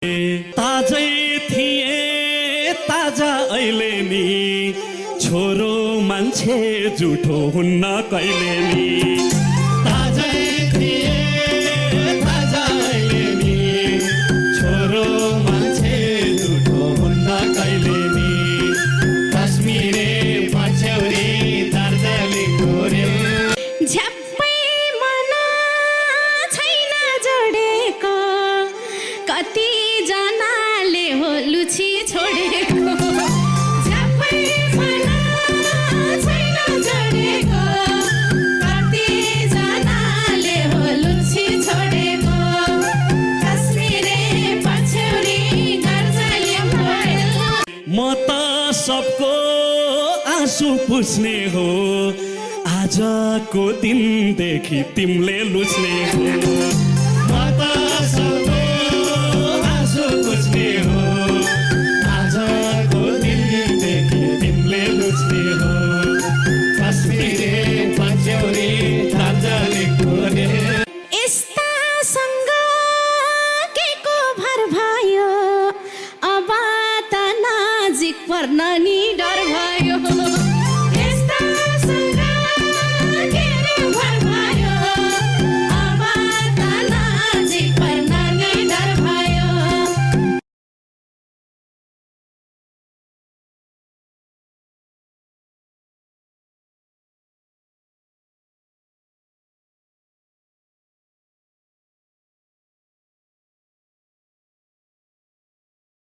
ताजै थिए ताजा अहिले नि छोरो मान्छे जुठो हुन्न कहिले नि ताजै थिए ताजा अहिले नि छोरो मान्छे जुठो हुन्न कहिले नि कश्मीरे पछ्यौरी दार्जिलिङको रेल झ्याप्पै मन छैन जोडेको कति जनाले हो लुची छोडेको झ्याप्पै मन छैन जोडेको कति जनाले हो लुची छोडेको कश्मीरे पछ्यौरी दार्जिलिङको रेल म त सबको आँसु पुछ्ने हो आजको दिनदेखि तिमीले लुच्ने हो म त सबको आँसु पुछ्ने हो आजको दिनदेखि तिमीले लुच्ने हो कश्मीरे पछ्यौरी दार्जिलिङको रेल यस्तासँग के को भर भयो अब त नजिक पर्न नि